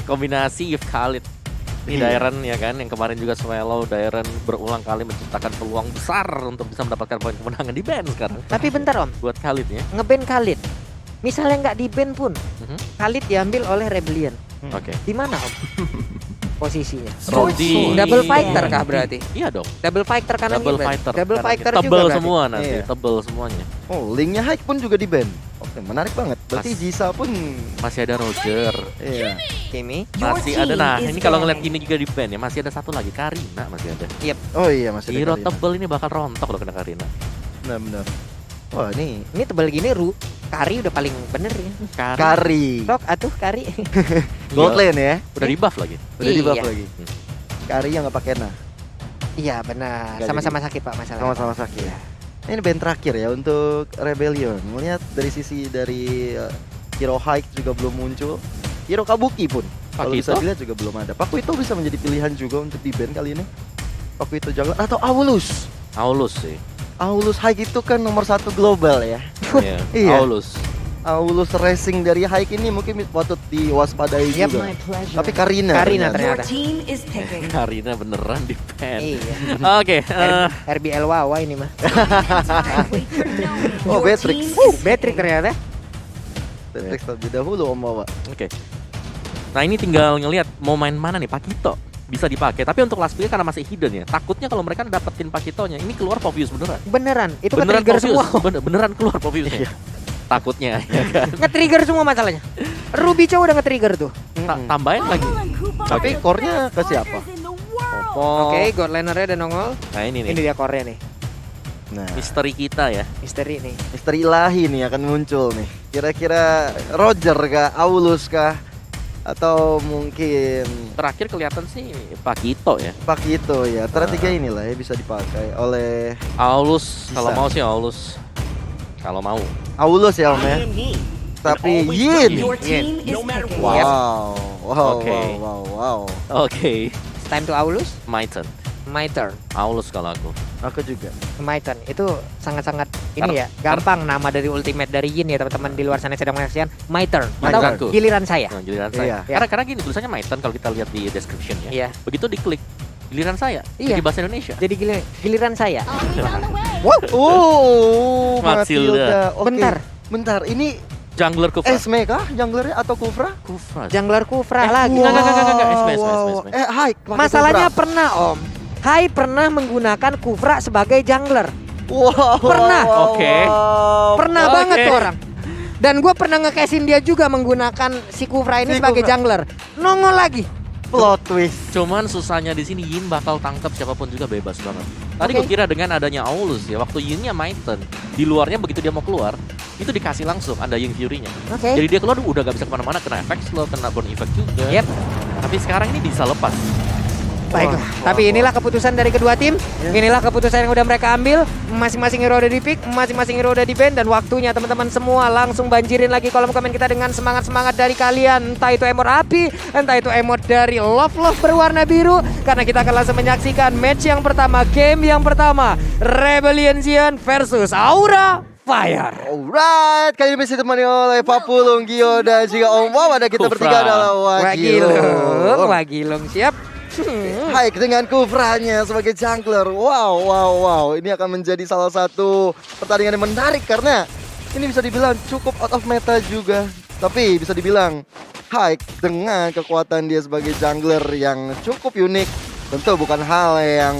Kombinasi If Khalid. Ini Dairen ya kan, yang kemarin juga Swallow. Dairen berulang kali menciptakan peluang besar untuk bisa mendapatkan poin kemenangan di ban sekarang. Tapi bentar Om, Buat Khalid ya. nge-ban Khalid. Misalnya nggak di-ban pun, Khalid diambil oleh Rebellion. Oke. Di mana Om? Posisinya. Di Double fighter kah berarti? Iya dong. Double fighter kanan Double berarti? fighter. Double Kanan fighter kiri. juga Tebel berarti? semua nanti, Iya. tebel semuanya. Oh, linknya Hike pun juga di ban. Oke, menarik banget. Berarti Jisa pun Masih ada Roger. iya. Kimi. Masih ada, nah ini kalau ngeliat gini juga di ban ya, masih ada satu lagi, Karina masih ada. Oh iya, masih ada Hero Karina. tebel ini bakal rontok loh kena Karina. Benar-benar. Wah, ini Ini tebal gini Kari udah paling bener ya. Kari. Sok atuh Kari. Gold lane ya. Udah di buff lagi. Udah di buff Iya. lagi. Kari yang nggak pakai nah. Iya benar. Nggak Sama-sama sakit Pak masalah. Sama-sama sakit. Ini band terakhir ya untuk Rebellion. Melihat dari sisi dari Hero Hike juga belum muncul. Hero Kabuki pun kalau bisa Pakito? dilihat juga belum ada. Pakuito bisa menjadi pilihan juga untuk di band kali ini. Pakuito jungle atau Aulus. Aulus sih. Aulus Hike itu kan nomor 1 global ya. Iya. Iya. Aulus. Aulus racing dari Hike ini mungkin patut diwaspadai Yep. juga. Tapi Karina Ternyata. Karina beneran di ban. Iya. Oke. RBL Wawa ini mah. Oh, Beatrix. Beatrix ternyata. Beatrix terlebih dahulu Om Wawa. Oke. Nah ini tinggal ngelihat mau main mana nih, Pakito bisa dipakai. Tapi untuk last pick karena masih hidden ya. Takutnya kalau mereka dapetin Pakitonya, ini keluar Povius beneran. Beneran. Itu Beneran nge-trigger Povius. semua. Beneran keluar Poviusnya. Takutnya. Ya kan? Nge-trigger semua masalahnya. Ruby Chow udah nge-trigger tuh. Tambahin lagi. Tapi core-nya ke siapa? Popo. Oke, God Laner-nya udah nongol. Nah ini nih. Ini dia core-nya nih. Nah, Misteri kita ya. Misteri nih. misteri ilahi nih akan muncul nih. Kira-kira Roger kah, Aulus kah, atau mungkin Terakhir kelihatan sih Pakito ya. Pakito ya. Antara tiga inilah ya bisa dipakai oleh Aulus kalau Bisa. mau sih Aulus. Kalau mau. Aulus ya Om ya. Tapi Yin. Wow. Wow, Oke. wow. Oke. Time to Aulus. My turn. My turn. Aulus kalau aku. Aku juga. My turn. Itu sangat-sangat ini ya. Gampang nama dari ultimate dari Yin ya teman-teman di luar sana yang sedang menyaksikan. My turn. My Atau turn. giliran saya. Nah, giliran Iya. saya. Karena gini tulisannya my turn kalau kita lihat di description ya. Iya. Begitu diklik giliran saya. Iya. Jadi bahasa Indonesia. Jadi giliran saya. Oh, Matilda. Oke. Bentar. Ini Jungler Kufra. Esme kah? Junglernya atau Kufra? Kufra. Jungler Kufra lagi. Enggak. Esme. Hike. pakai Masalahnya Kufra. pernah Om. Hai pernah menggunakan Kufra sebagai jungler. Wow. Pernah. Oke. Pernah Oke. banget tuh orang. Dan gue pernah nge-cashin dia juga menggunakan si Kufra ini Si sebagai Kufra. jungler. Nongol lagi. Plot twist. Cuman susahnya di sini Yin bakal tangkap siapapun juga bebas banget. Tadi Oke. gue kira dengan adanya Aulus ya, waktu Yinnya main turn, di luarnya begitu dia mau keluar, itu dikasih langsung ada Yin Fury-nya. Oke. Jadi dia keluar udah gak bisa kemana-mana, kena efek slow, kena burn effect juga. Yep. Tapi sekarang ini bisa lepas. Baiklah. Wah, Tapi wah, inilah keputusan dari kedua tim. Ya. Inilah keputusan yang udah mereka ambil. Masing-masing hero udah di pick, masing-masing hero udah di ban, dan waktunya teman-teman semua langsung banjirin lagi kolom komen kita dengan semangat-semangat dari kalian. Entah itu emote api, entah itu emote dari love berwarna biru. Karena kita akan langsung menyaksikan match yang pertama, game yang pertama, Rebellion Xion versus Aura Fire. Alright, kali ini masih ditemani oleh Papulung, Gio, dan juga Om Wawa. Dan kita Kufra. bertiga adalah Wagilung. Wagilung siap. Hai, dengan Kufranya sebagai jungler. Wow. Ini akan menjadi salah satu pertandingan yang menarik karena ini bisa dibilang cukup out of meta juga. Tapi bisa dibilang Hike dengan kekuatan dia sebagai jungler yang cukup unik, tentu bukan hal yang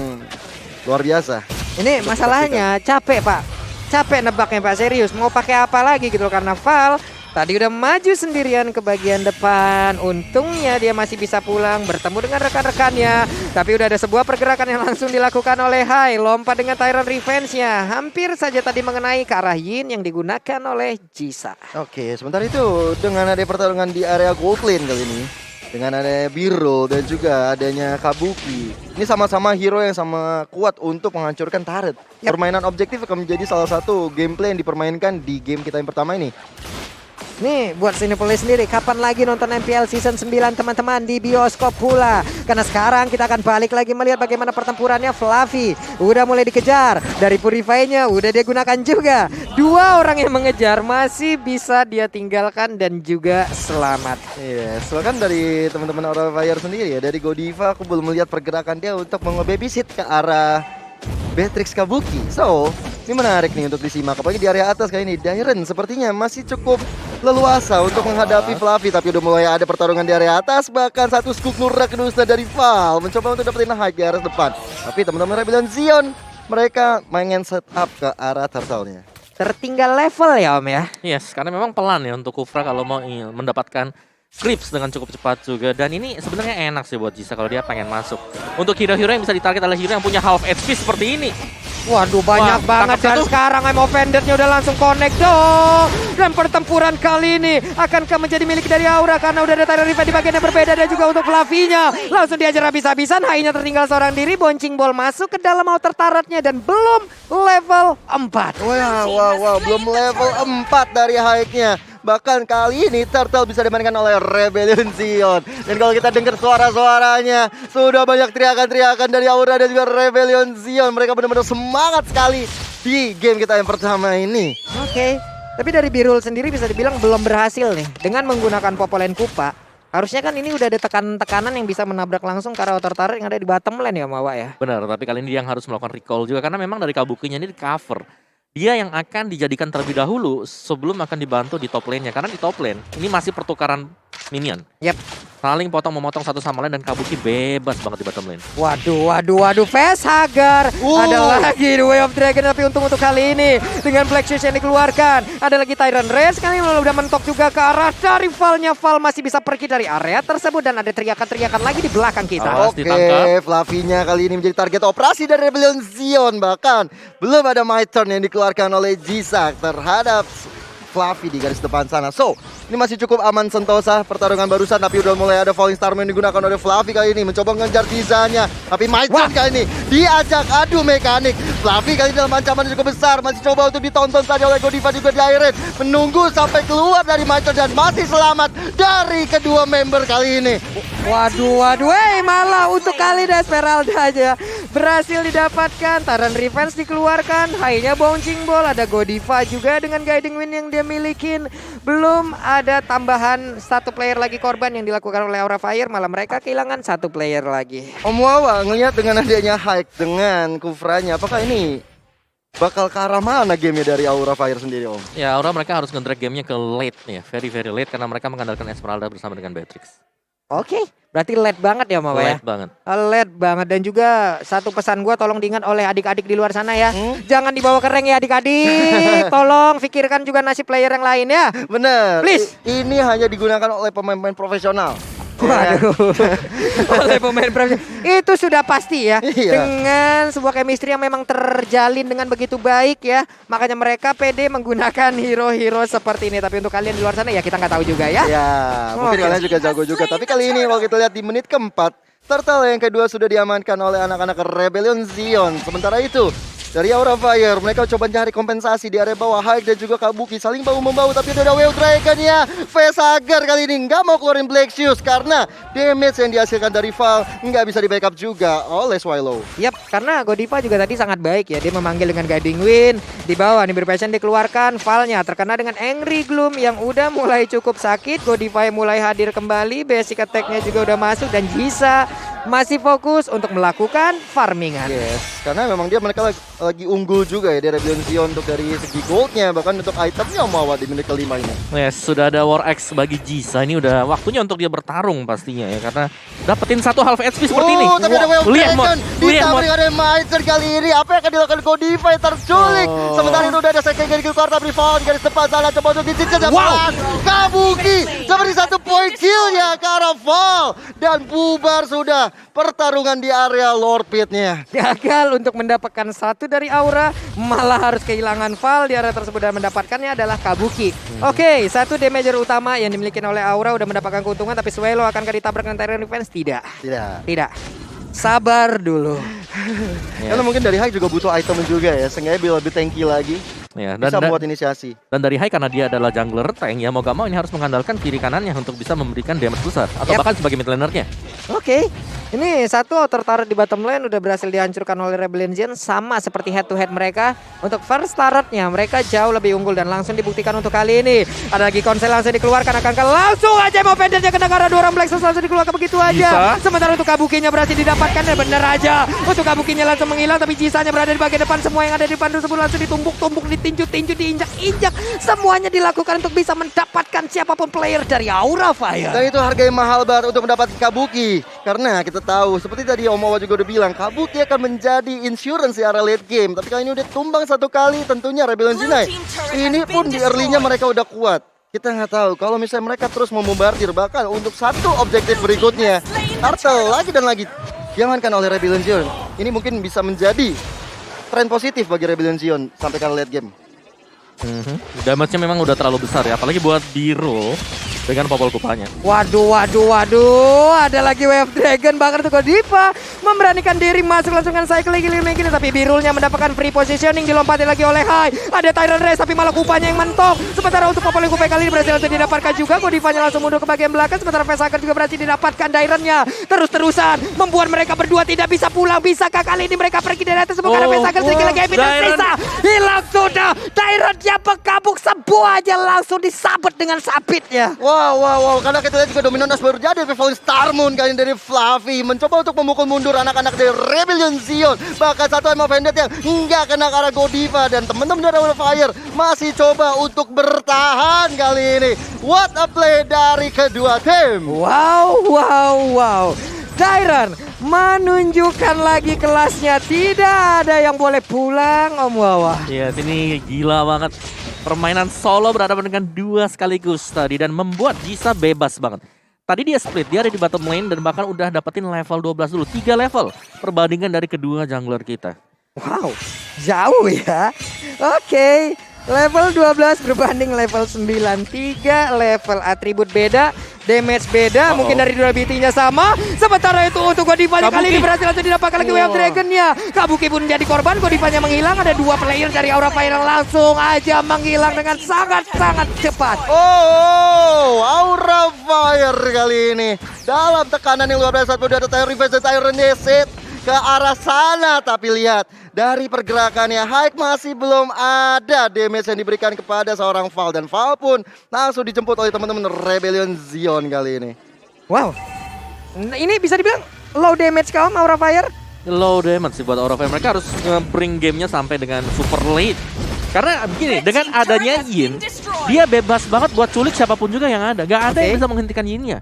luar biasa. Ini masalahnya capek Pak. Capek nebaknya Pak, serius. Mau pakai apa lagi gitu loh, karena Val tadi udah maju sendirian ke bagian depan. Untungnya dia masih bisa pulang bertemu dengan rekan-rekannya. Tapi udah ada sebuah pergerakan yang langsung dilakukan oleh Hai. Lompat dengan Tyrant Revenge-nya. Hampir saja tadi mengenai ke arah Yin yang digunakan oleh Jisa. Oke, sementara itu dengan ada pertarungan di area gold lane kali ini, dengan ada Birul dan juga adanya Kabuki, ini sama-sama hero yang sama kuat untuk menghancurkan turret. Yap. Permainan objektif akan menjadi salah satu gameplay yang dipermainkan di game kita yang pertama ini. Nih buat Cinepolis sendiri, kapan lagi nonton MPL Season 9 teman-teman di bioskop pula. Karena sekarang kita akan balik lagi melihat bagaimana pertempurannya. Fluffy udah mulai dikejar, dari Purify-nya udah dia gunakan juga. Dua orang yang mengejar masih bisa dia tinggalkan dan juga selamat. Yes, bahkan dari teman-teman Aura Fire sendiri ya, dari Godiva aku belum melihat pergerakan dia untuk mengebabysit ke arah Beatrix Kabuki. So, ini menarik nih untuk disimak. Apalagi di area atas kali ini, Dairen sepertinya masih cukup leluasa untuk menghadapi Fluffy. Tapi udah mulai ada pertarungan di area atas. Bahkan satu Skuk Nurak Nusa dari Val mencoba untuk dapetin high di area depan. Tapi teman-teman Rebellion Zion, mereka main setup ke arah turtle-nya. Tertinggal level ya Om ya. Yes, karena memang pelan ya untuk Kufra kalau mau mendapatkan creeps dengan cukup cepat juga. Dan ini sebenarnya enak sih buat Jisa kalau dia pengen masuk. Untuk hero-hero yang bisa ditarget adalah hero yang punya half HP seperti ini. Waduh banyak banget, dan sekarang I'm offended-nya udah langsung connect dong. Dan pertempuran kali ini akankah menjadi milik dari Aura karena udah ada Tyrant Revive di bagian yang berbeda, dan juga untuk Fluffy-nya langsung diajar habis-habisan. Hainya tertinggal seorang diri, boncing ball masuk ke dalam outer turret-nya dan belum level 4. Wow, belum level 4 dari high-nya. Bahkan kali ini Turtle bisa dimainkan oleh Rebellion Zion. Dan kalau kita dengar suara-suaranya, sudah banyak teriakan-teriakan dari Aura dan juga Rebellion Zion. Mereka benar-benar semangat sekali di game kita yang pertama ini. Oke. Tapi dari Birul sendiri bisa dibilang belum berhasil nih dengan menggunakan Popolen Kupa. Harusnya kan ini udah ada tekanan yang bisa menabrak langsung ke arah outer turret yang ada di bottom lane ya Mawa ya. Benar, tapi kali ini dia yang harus melakukan recall juga karena memang dari Kabukinya ini di cover. Dia yang akan dijadikan terlebih dahulu sebelum akan dibantu di top lane-nya. Karena di top lane ini masih pertukaran minion. Yap. Saling memotong satu sama lain dan Kabuki bebas banget di bottom lane. Waduh, Facehugger. Ada lagi The Way of Dragon, tapi untung untuk kali ini dengan Black Shoes yang dikeluarkan. Ada lagi Tyrant Race, kali ini udah mentok juga ke arah dari Val-nya. Val masih bisa pergi dari area tersebut dan ada teriakan-teriakan lagi di belakang kita. Oke, Fluffy-nya kali ini menjadi target operasi dari Rebellion Zion. Bahkan belum ada My Turn yang dikeluarkan oleh Jisak terhadap Fluffy di garis depan sana. So, ini masih cukup aman sentosa pertarungan barusan, tapi udah mulai ada Falling Starman yang digunakan oleh Fluffy kali ini mencoba mengejar Jisa-nya. Tapi My Turn kali ini diajak adu mekanik. Fluffy kali ini dalam ancaman yang cukup besar, masih coba untuk ditonton saja oleh Godiva juga Dairen. Menunggu sampai keluar dari My Turn dan masih selamat dari kedua member kali ini. Waduh, malah untuk kali Esmeralda aja berhasil didapatkan. Tyrant Revenge dikeluarkan, high-nya bouncing ball, ada Godiva juga dengan guiding wind yang dia milikin. Belum ada tambahan satu player lagi korban yang dilakukan oleh Aura Fire, malah mereka kehilangan satu player lagi. Om Wawa ngelihat dengan adanya hike dengan Kufranya, apakah ini bakal ke arah mana gamenya dari Aura Fire sendiri Om? Ya, Aura mereka harus nge-drag gamenya ke late nih, very late karena mereka mengandalkan Esmeralda bersama dengan Beatrix. Oke, berarti late banget ya Mama ya? Late banget. Late banget, dan juga satu pesan gue tolong diingat oleh adik-adik di luar sana ya. Jangan dibawa ke rank ya adik-adik. Tolong pikirkan juga nasib player yang lain ya. Bener. Please. Ini hanya digunakan oleh pemain-pemain profesional. Waduh. Oleh pemain profesional. Itu sudah pasti ya. Iya. Dengan sebuah chemistry yang memang terjalin dengan begitu baik ya. Makanya mereka pede menggunakan hero-hero seperti ini. Tapi untuk kalian di luar sana ya kita nggak tahu juga ya. Ya, mungkin Oke. kalian juga jago juga. Tapi kali ini kalau kita lihat di menit keempat, Turtle yang kedua sudah diamankan oleh anak-anak Rebellion Zion. Sementara itu, dari Aura Fire, mereka coba cari kompensasi di area bawah. Hike dan juga Kabuki saling bahu-membahu, tapi udah ada Wave Dragon ya. Facehugger kali ini nggak mau keluarin Black Shoes karena damage yang dihasilkan dari Val nggak bisa di backup juga oleh Swallow. Yap, karena Godiva juga tadi sangat baik ya. Dia memanggil dengan guiding wind. Di bawah nih Passion dikeluarkan. Val-nya terkena dengan Angry Gloom yang udah mulai cukup sakit. Godiva yang mulai hadir kembali. Basic attack-nya juga udah masuk dan Jisa masih fokus untuk melakukan farmingan. Yes, karena memang mereka lagi unggul juga ya di Rebellion Zion untuk dari segi goldnya, bahkan untuk itemnya Mawa di menit kelima ini. Yes, sudah ada War X bagi Jisa. Ini udah waktunya untuk dia bertarung pastinya ya, karena dapetin satu half HP seperti ini. Tapi ada Wave Lihat Dragon lihat ditambah dengan Maester kali ini. Apa yang akan dilakukan Godiva yang terculik? Sementara itu udah ada second dari keluar tapi Val di garis depan sana coba untuk dicicil dan Kabuki seperti satu point kill-nya ke arah Val dan bubar sudah pertarungan di area Lord Pit-nya. Gagal untuk mendapatkan satu dari Aura, malah harus kehilangan Val di area tersebut dan mendapatkannya adalah Kabuki. Oke, satu damager utama yang dimiliki oleh Aura udah mendapatkan keuntungan, tapi Swallow akankah ditabrak dengan Tyrant Defense? Tidak. Sabar dulu. Karena mungkin dari High juga butuh item juga ya, seenggaknya biar lebih tanky lagi. Ya, bisa membuat inisiasi. Dan dari Hai karena dia adalah jungler tank ya mau gak mau ini harus mengandalkan kiri kanannya untuk bisa memberikan damage besar atau bahkan sebagai mid lanernya. Oke, ini satu outer turret di bottom lane udah berhasil dihancurkan oleh Rebellion Zion, sama seperti head to head mereka. Untuk first turretnya mereka jauh lebih unggul dan langsung dibuktikan untuk kali ini. Ada lagi konsel langsung dikeluarkan, akan langsung aja mau pendetnya kena karena dua orang Black Stars langsung dikeluarkan begitu aja. Sementara untuk Kabukinya berhasil didapatkan dan bener aja. Untuk Kabukinya langsung menghilang tapi Jisanya berada di bagian depan, semua yang ada di depan tersebut langsung ditumbuk-tumbuk, ditinju-tinju, diinjak-injak. Semuanya dilakukan untuk bisa mendapatkan siapapun player dari Aura Fire. Dan itu harga yang mahal banget untuk mendapatkan Kabuki. Karena kita tahu, seperti tadi Om Owa juga udah bilang, Kabuki akan menjadi insurance di area late game. Tapi kali ini udah tumbang satu kali, tentunya Rebellion Zinai. Ini pun di early-nya mereka udah kuat. Kita nggak tahu, kalau misalnya mereka terus membombardir, bahkan untuk satu objektif berikutnya, Turtle lagi dan lagi. Jangankan oleh Rebellion Zion, ini mungkin bisa menjadi tren positif bagi Rebellion Zion sampai ke late game. Damage-nya memang udah terlalu besar ya, apalagi buat Biro dengan popol kupanya. Waduh, ada lagi Wave Dragon bahkan untuk Godiva memberanikan diri masuk langsung dengan cycle gini, tapi Birulnya mendapatkan free positioning, dilompatin lagi oleh Hai. Ada Tyrant Race tapi malah kupanya yang mentok. Sementara untuk popol kupa kali ini berhasil langsung didapatkan juga, Godivanya langsung mundur ke bagian belakang, sementara Facehacker juga berhasil didapatkan Tyrant-nya. Terus-terusan membuat mereka berdua tidak bisa pulang. Bisakah kali ini mereka pergi dari atas karena Facehacker sedikit lagi evidence sisa. Hilang sudah, Tyrant-nya pekabuk, sebuah aja langsung disabet dengan sabitnya. Wow, karena kita lihat juga Dominance baru jadi Falling Star Moon kali ini dari Fluffy mencoba untuk memukul mundur anak-anak dari Rebellion Zion. Bahkan satu Emma Vendetta yang nggak kena ke arah Godiva dan teman-teman dari Aura Fire masih coba untuk bertahan kali ini. What a play dari kedua tim. Wow. Tyrant menunjukkan lagi kelasnya, tidak ada yang boleh pulang Om Wawa. Iya, ini gila banget. Permainan solo berhadapan dengan dua sekaligus tadi dan membuat Jisa bebas banget. Tadi dia split, dia ada di bottom lane dan bahkan udah dapetin level 12 dulu. 3 level perbandingan dari kedua jungler kita. Wow, jauh ya. Oke, level 12 berbanding level 9. 3 level atribut beda, damage beda, mungkin dari durability-nya sama. Sementara itu untuk Godivanya kali ini berhasil langsung didapatkan lagi Wave Dragon-nya. Kabuki pun menjadi korban, Godivanya menghilang. Ada 2 player dari Aura Fire yang langsung aja menghilang dengan sangat-sangat cepat. Aura Fire kali ini dalam tekanan yang luar biasa. Udah ada Tyrant Neset ke arah sana, tapi lihat dari pergerakannya Haik masih belum ada damage yang diberikan kepada seorang Val, dan Val pun langsung dijemput oleh teman-teman Rebellion Zion kali ini. Wow, ini bisa dibilang low damage kaum Aura Fire. Low damage sih buat Aura Fire. Mereka harus bring gamenya sampai dengan super late. Karena begini, dengan adanya Yin, dia bebas banget buat culik siapapun juga yang ada. Gak ada yang bisa menghentikan Yin-nya.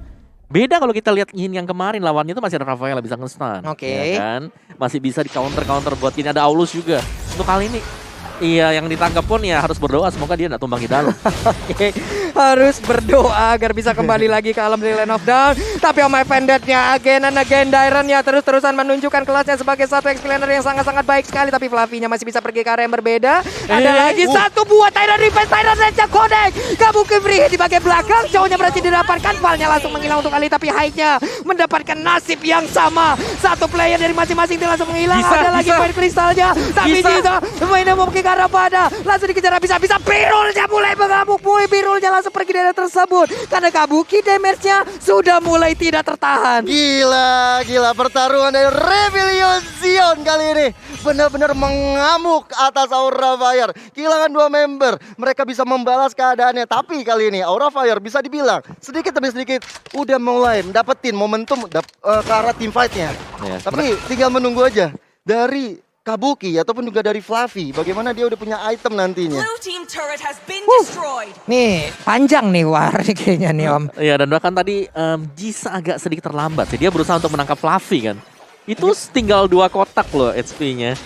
Beda kalau kita lihat Yin yang kemarin, lawannya itu masih ada Rafael yang bisa nge-stun. Ya kan? Masih bisa di counter buat Yin, ada Aulus juga. Untuk kali ini, iya yang ditangkap pun ya harus berdoa semoga dia nggak tumbang di dalam. Oke, harus berdoa agar bisa kembali lagi ke alam dari Land of Dawn. Tapi Oh My Vendetta-nya again and again, Dairon-nya terus-terusan menunjukkan kelasnya sebagai satu explainer yang sangat-sangat baik sekali. Tapi Fluffy-nya masih bisa pergi ke arah yang berbeda. Ada lagi satu buah Tyrant Revenge, Tyrant Rage connect. Kabuki free hit di bagian belakang, cowoknya berhasil didapatkan. Valnya langsung menghilang untuk kali, tapi Haiknya mendapatkan nasib yang sama. Satu player dari masing-masing dia langsung menghilang. Ada lagi Fire Crystal-nya, tapi Jisa mainnya mau pergi ke arah pada. Langsung dikejar habis-habisan, Birulnya mulai mengamuk. Birulnya langsung pergi dari tersebut karena Kabuki damage-nya sudah mulai tidak tertahan. Gila pertarungan dari Rebellion Zion kali ini benar-benar mengamuk atas Aura Fire. Kehilangan 2 member, mereka bisa membalas keadaannya, tapi kali ini Aura Fire bisa dibilang sedikit demi sedikit udah mulai dapetin momentum ke arah team fight-nya. Tapi tinggal menunggu aja dari Kabuki ataupun juga dari Fluffy, bagaimana dia udah punya item nantinya. Nih panjang nih war kayaknya nih Om. Iya, dan bahkan tadi Jisa agak sedikit terlambat sih. Dia berusaha untuk menangkap Fluffy kan. Itu tinggal 2 kotak loh HP-nya.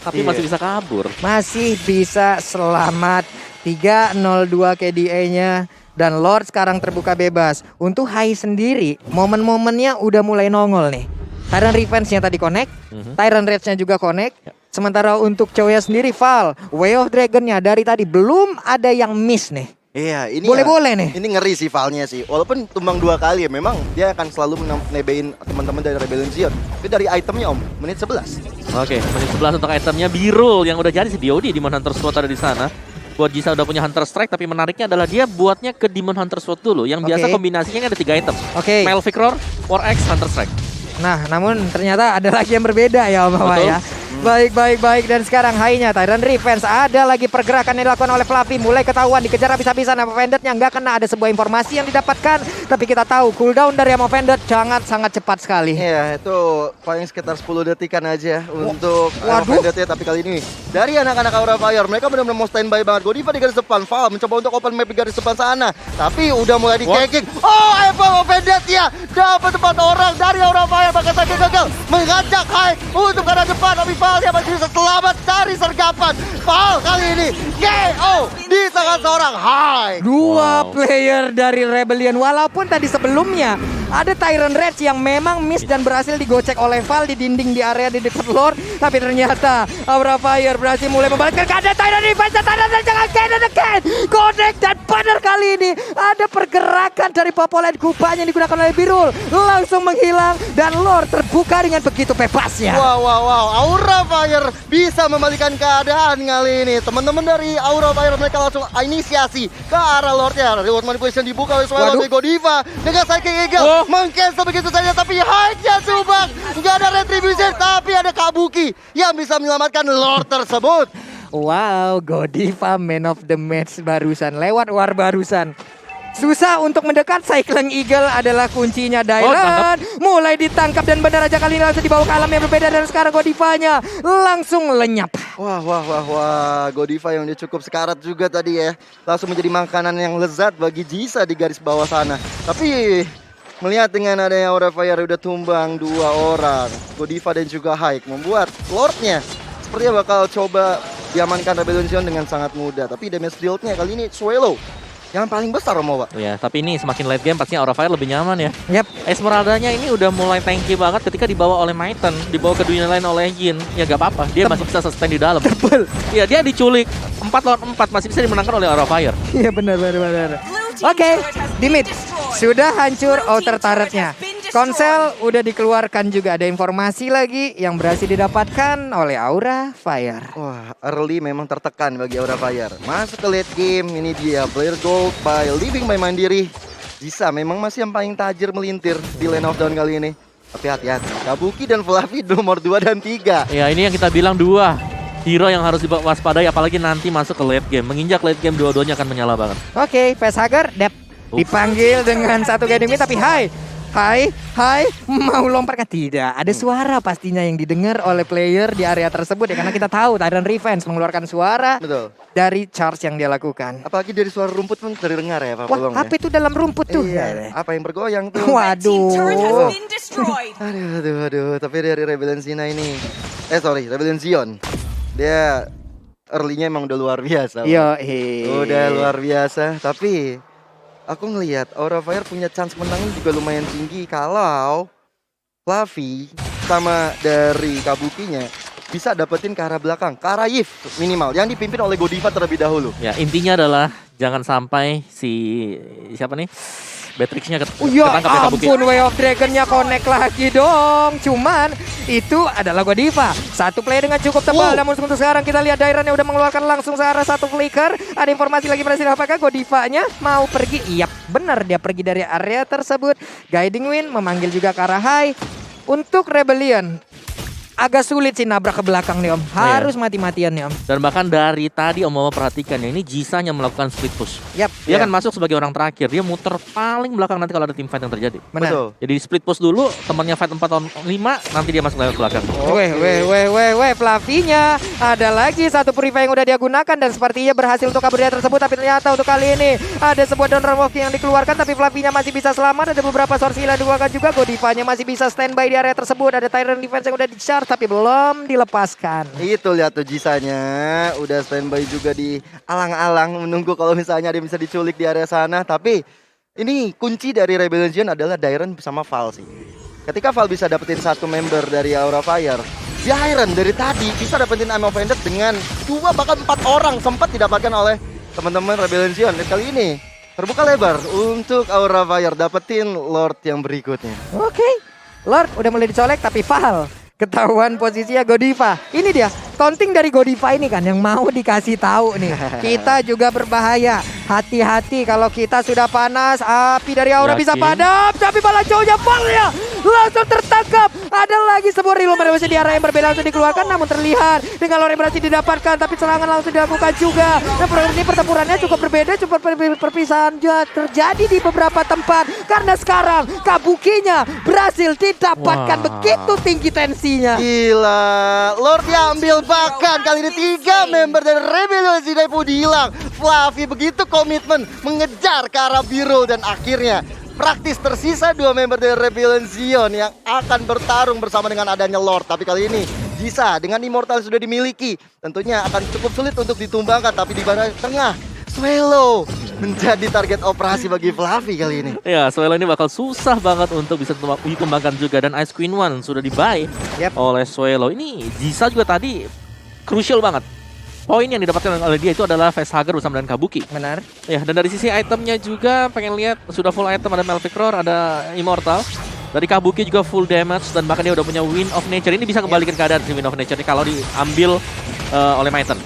Tapi masih bisa kabur. Masih bisa selamat. 302 KDA-nya. Dan Lord sekarang terbuka bebas. Untuk Hai sendiri, momen-momennya udah mulai nongol nih. Tyrant Revenge-nya tadi connect, Tyrant Rage-nya juga connect. Sementara untuk cowoknya sendiri, Val, Way of Dragon-nya dari tadi belum ada yang miss nih. Iya, ini boleh nih. Ini ngeri sih Valnya sih. Walaupun tumbang 2 kali ya, memang dia akan selalu nebein teman-teman dari Rebellion Zion. Tapi dari itemnya Om, menit 11. Oke, menit 11 untuk itemnya Birul yang udah jadi si BOD di Manhunter Squad ada di sana. buat Jisa udah punya Hunter Strike, tapi menariknya adalah dia buatnya ke Demon Hunter Sword dulu. Yang biasa Oke. kombinasinya kan ada 3 item. Oke. Malefic Roar, War Axe, Hunter Strike. Nah, namun ternyata ada lagi yang berbeda ya Om Mama Betul. ya. Baik. Dan sekarang high-nya Tyrant Revenge. Ada lagi pergerakan yang dilakukan oleh Fluffy. Mulai ketahuan dikejar habis-habisan. Ammo Vendor-nya nggak kena. Ada sebuah informasi yang didapatkan. Tapi kita tahu cooldown dari Ammo Vendor sangat cepat sekali. Iya, itu paling sekitar 10 detikan aja untuk Waduh. Vendor-nya. Tapi kali ini dari anak-anak Aura Fire, mereka benar-benar mau standby banget. Godiva di garis depan, Val mencoba untuk open map di garis depan sana. Tapi udah mulai di-kicking. Oh, Eva Vendor-nya dapat 4 orang dari Aura Fire. Bahkan saja gagal mengajak Hai untuk ke arah depan. Tapi Val yang masih bisa selamat dari sergapan. Val kali ini KO di tangan seorang Hai. Dua player dari Rebellion. Walaupun tadi sebelumnya ada Tyrant Rage yang memang miss dan berhasil digocek oleh Val di dinding di area di dekat Lord. Tapi ternyata Aura Fire berhasil mulai membalikkan keadaan Tyrant Revenge. Tyrant Rage again. Connect dan benar kali ini ada pergerakan dari Popolet Kubanya yang digunakan oleh Birul. Langsung menghilang dan Lord terbuka dengan begitu bebasnya. Wow. Aura Fire bisa membalikan keadaan kali ini. Teman-teman dari Aura Fire mereka langsung inisiasi ke arah Lordnya. Reward Manipulation dibuka oleh Swallow Waduh. dari Godiva dengan Psychic Eagle. Oh. Meng-cancel begitu saja, tapi Hyde-nya subang. Nggak ada retribution, tapi ada Kabuki yang bisa menyelamatkan Lord tersebut. Wow, Godiva man of the match barusan. Lewat war barusan. Susah untuk mendekat, Cycling Eagle adalah kuncinya. Dylan mulai ditangkap dan benar aja kali ini langsung dibawa ke alam yang berbeda. Dan sekarang Godivanya langsung lenyap. Wah. Godiva yang dia cukup sekarat juga tadi ya. Langsung menjadi makanan yang lezat bagi Jisa di garis bawah sana. Tapi melihat dengan adanya Aura Fire udah tumbang 2 orang, Godiva dan juga Haik membuat Lordnya sepertinya bakal coba diamankan Rebellion Zion dengan sangat mudah. Tapi damage deal-nya kali ini Swallow yang paling besar Romo, Pak. Ya, tapi ini semakin late game pastinya Aura Fire lebih nyaman ya. Yap. Esmeralda-nya ini udah mulai tanky banget ketika dibawa oleh Maiten, dibawa ke dunia lain oleh Jin. Ya gak apa-apa, dia masih bisa sustain di dalam. Betul. Iya, dia diculik 4 lawan 4 masih bisa dimenangkan oleh Aura Fire. Iya benar. Oke, di mid sudah hancur outer turretnya. Konsel udah dikeluarkan juga, ada informasi lagi yang berhasil didapatkan oleh Aura Fire. Wah, early memang tertekan bagi Aura Fire. Masuk ke late game, ini dia player gold by Living by Mandiri. Jisa memang masih yang paling tajir melintir di lane of down kali ini. Tapi hati-hati, Kabuki dan Fluffy nomor 2 dan 3. Ya, ini yang kita bilang 2 hero yang harus diwaspadai, apalagi nanti masuk ke late game. Menginjak late game dua-duanya akan menyala banget. Oke, Facehugger dipanggil dengan satu guiding tapi Hai, mau lompat kan? Tidak, ada suara pastinya yang didengar oleh player di area tersebut ya. Karena kita tahu Tyrant Revenge mengeluarkan suara Betul. dari charge yang dia lakukan. Apalagi dari suara rumput pun terdengar ya, Pak. Wah, apa itu dalam rumput tuh? Iya, apa yang bergoyang tuh? Waduh. Aduh, tapi dari Rebellion Zina ini. Rebellion Zion. Dia early-nya emang udah luar biasa. Yo, Udah luar biasa, tapi aku ngelihat Aura Fire punya chance menang juga lumayan tinggi kalau Fluffy sama dari Kabukinya bisa dapetin ke arah belakang, ke arah Yif minimal yang dipimpin oleh Godiva terlebih dahulu. Ya, intinya adalah jangan sampai siapa nih? Batrixnya Ya ketangkap ya Kabuki. ampun, Way of Dragon-nya connect lagi dong. Cuman itu adalah Godiva. Satu play dengan cukup tebal. Namun untuk sekarang kita lihat Dairan yang udah mengeluarkan langsung ke arah satu flicker. Ada informasi lagi berhasil apakah Godivanya mau pergi? Iya, benar dia pergi dari area tersebut. Guiding Wind memanggil juga ke arah high. Untuk Rebellion agak sulit sih nabrak ke belakang nih Om. Harus mati-matian nih Om. Dan bahkan dari tadi Om Mama perhatikan ya, ini Jisanya melakukan split push. Yap, Dia kan masuk sebagai orang terakhir, dia muter paling belakang nanti kalau ada team fight yang terjadi. benar. Betul. Jadi split push dulu, temannya fight 4 lawan 5, nanti dia masuk lewat belakang. Weh, Fluffy-nya ada lagi satu purify yang udah dia gunakan dan sepertinya berhasil untuk kabur dari tersebut. Tapi ternyata untuk kali ini ada sebuah down walking yang dikeluarkan, tapi Fluffy-nya masih bisa selamat. Ada beberapa source heal yang dikeluarkan juga. Godivanya masih bisa standby di area tersebut. Ada Tyrant Defense yang udah di-charge tapi belum dilepaskan. Itu lihat tuh Jisanya udah standby juga di alang-alang menunggu kalau misalnya dia bisa diculik di area sana. Tapi ini kunci dari Rebellion Zion adalah Dairon bersama Val sih. Ketika Val bisa dapetin satu member dari Aura Fire, Dairon dari tadi bisa dapetin Ammo Vendor dengan 2 bahkan 4 orang sempat didapatkan oleh teman-teman Rebellion Zion. Dan kali ini terbuka lebar untuk Aura Fire dapetin Lord yang berikutnya. Oke, Lord udah mulai dicolek tapi Val Ketahuan posisinya Godiva. Ini dia counting dari Godiva ini kan yang mau dikasih tahu nih. Kita juga berbahaya. Hati-hati kalau kita sudah panas. Api dari aura bisa padam. Tapi bala jauhnya balnya langsung tertangkap. Ada lagi sebuah reload berhasil di arah yang berbeda langsung dikeluarkan. Namun terlihat dengan lore berhasil didapatkan. Tapi serangan langsung dilakukan juga. Dan program ini pertempurannya cukup berbeda. Cukup perpisahan terjadi di beberapa tempat. Karena sekarang Kabukinya berhasil didapatkan. Begitu tinggi tensinya. Gila, Lord diambil bahkan kali ini 3 member dari Rebellion Zinai pun hilang. Fluffy begitu komitmen mengejar ke arah biru dan akhirnya praktis tersisa 2 member dari Rebellion Zion yang akan bertarung bersama dengan adanya Lord. Tapi kali ini Jisa dengan Immortal sudah dimiliki tentunya akan cukup sulit untuk ditumbangkan, tapi di bagian tengah Swallow menjadi target operasi bagi Fluffy kali ini. Ya, Swallow ini bakal susah banget untuk bisa ditumbangkan juga. Dan Ice Queen One sudah dibuy oleh Swallow. Ini Jisa juga tadi crucial banget. Poin yang didapatkan oleh dia itu adalah Facehugger bersama dengan Kabuki. Benar. Ya, dan dari sisi itemnya juga pengen lihat sudah full item, ada Melvic Roar, ada Immortal. Dari Kabuki juga full damage dan bahkan dia udah punya Wind of Nature. Ini bisa kembalikan keadaan si Wind of Nature ini kalau diambil oleh Maiten.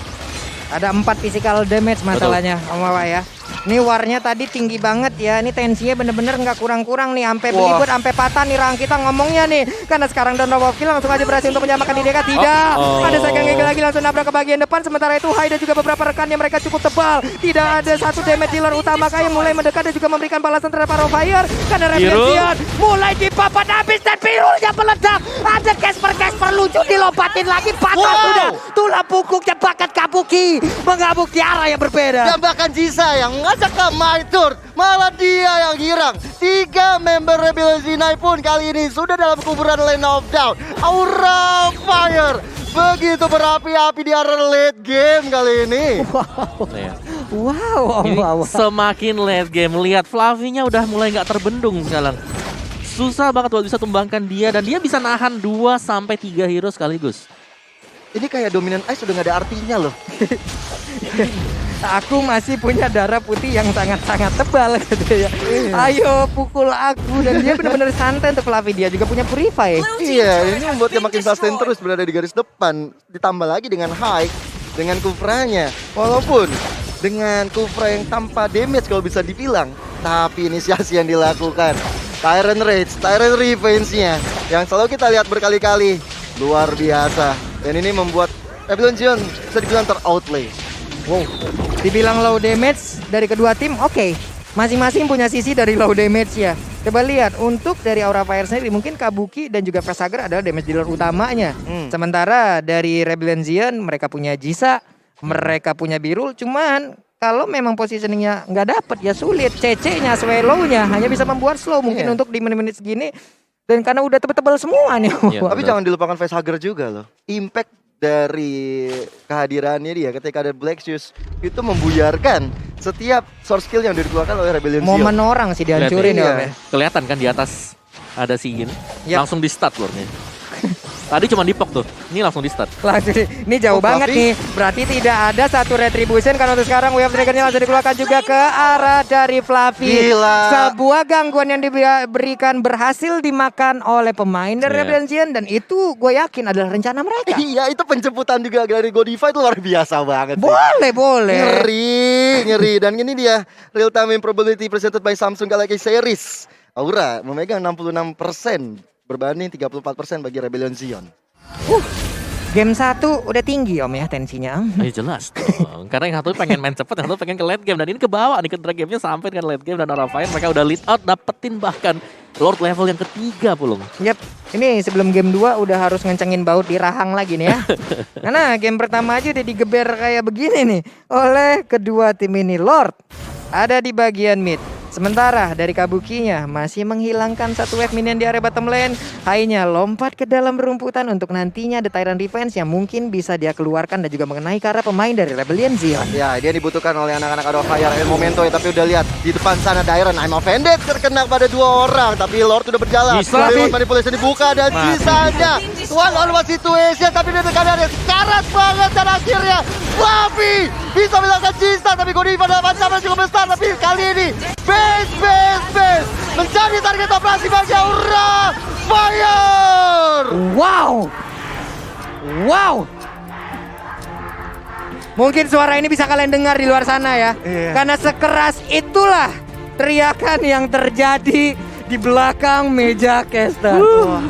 Ada 4 physical damage masalahnya Om Wawa ya. Ini warnya tadi tinggi banget ya. Ini tensinya bener-bener nggak kurang-kurang nih. Sampai belibet, sampai patah nih rahang kita ngomongnya nih. Karena sekarang Down of Kill langsung aja berhasil untuk menyamakan diri mereka. Tidak. Ada Sagang Gege lagi langsung nabrak ke bagian depan. Sementara itu Hai dan juga beberapa rekannya mereka cukup tebal. Tidak ada satu damage dealer utama yang mulai mendekat dan juga memberikan balasan terhadap Arrow Fire. Karena Rebellion mulai dipapat habis dan Birulnya meledak. Ada Casper lucu dilompatin lagi. Patah sudah. Tulang punggungnya bakat Kabuki. Mengamuk di arah yang berbeda. Dan bahkan Jisa yang ngajak ke My Turn, malah dia yang girang. 3 member Rebellion Zinai pun kali ini sudah dalam kuburan Lane of Doubt. Aura Fire begitu berapi-api di arah late game kali ini. Wow. Ini semakin late game. Lihat Fluffy-nya udah mulai nggak terbendung sekarang. Susah banget buat bisa tumbangkan dia. Dan dia bisa nahan 2-3 hero sekaligus. Ini kayak Dominant Ice udah gak ada artinya loh. Aku masih punya darah putih yang sangat-sangat tebal gitu ya. Ayo pukul aku. Dan dia benar-benar santai untuk Fluffy. Dia juga punya Purify. Iya, ini membuat dia makin sustain terus berada di garis depan. Ditambah lagi dengan High, dengan Kufranya. Walaupun dengan Kufra yang tanpa damage kalau bisa dibilang, tapi inisiasi yang dilakukan Tyrant Rage, Tyrant Revenge-nya yang selalu kita lihat berkali-kali, luar biasa. Dan ini membuat Rebellion Zion bisa dibilang ter-outplay. Wow, dibilang low damage dari kedua tim, oke. Masing-masing punya sisi dari low damage ya. Coba lihat, untuk dari Aura Fire sendiri mungkin Kabuki dan juga Facehugger adalah damage dealer utamanya. Sementara dari Rebellion Zion mereka punya Jisa, mereka punya Birul. Cuman kalau memang positioningnya nggak dapet ya sulit. CC-nya, Swallow-nya hanya bisa membuat slow mungkin untuk di menit-menit segini. Dan karena udah tebel-tebel semua nih. Tapi jangan dilupakan Facehugger juga loh. Impact dari kehadirannya dia ketika ada Black Shoes itu membuyarkan setiap source skill yang dikeluarkan oleh Rebellion Zion. Momen orang sih dihancurin ya. Kelihatan kan di atas ada si Yin. Langsung di start lornya. Tadi cuma dipok tuh, ini langsung di start. Langsung, ini jauh banget nih. Berarti tidak ada satu retribution karena untuk sekarang Wave Dragon-nya langsung dikeluarkan juga ke arah dari Fluffy. Gila. Sebuah gangguan yang diberikan berhasil dimakan oleh pemain dari Rebellion Zion dan itu gue yakin adalah rencana mereka. Iya, itu penjemputan juga dari Godiva itu luar biasa banget. Boleh. Ngeri. Dan ini dia real time improbability presented by Samsung Galaxy Series. Aura memegang 66%. Berbanding 34% bagi Rebellion Zion. Game 1 udah tinggi Om ya tensinya. Jelas dong. Karena yang satu pengen main cepet, yang satu pengen ke late game. Dan ini kebawa nih ke drag gamenya sampai dengan late game. Dan Aura Fire mereka udah lead out, dapetin bahkan Lord level yang ketiga pulung. Yap, ini sebelum game 2 udah harus ngencengin baut di rahang lagi nih ya. Karena game pertama aja udah digeber kayak begini nih oleh kedua tim ini. Lord ada di bagian mid. Sementara dari Kabukinya masih menghilangkan satu wave minion di area bottom lane. Hai-nya lompat ke dalam rumputan untuk nantinya ada Tyrant Defense yang mungkin bisa dia keluarkan dan juga mengenai ke arah pemain dari Rebellion Zion. Ya, dia dibutuhkan oleh anak-anak Aura Fire El Momento ya, tapi udah lihat di depan sana Dairon I'm offended terkena pada 2 orang, tapi Lord udah berjalan. Lewat manipulation dibuka dan sisanya one on one situation, tapi dia keadaannya sekarat banget dan akhirnya Fluffy bisa melakukan Jisa, tapi Godiva dapat ancaman cukup besar, tapi kali ini base menjadi target operasi bagi Aura Fire! Wow. Wow. Mungkin suara ini bisa kalian dengar di luar sana ya. Iya. Karena sekeras itulah teriakan yang terjadi di belakang meja caster. Wah.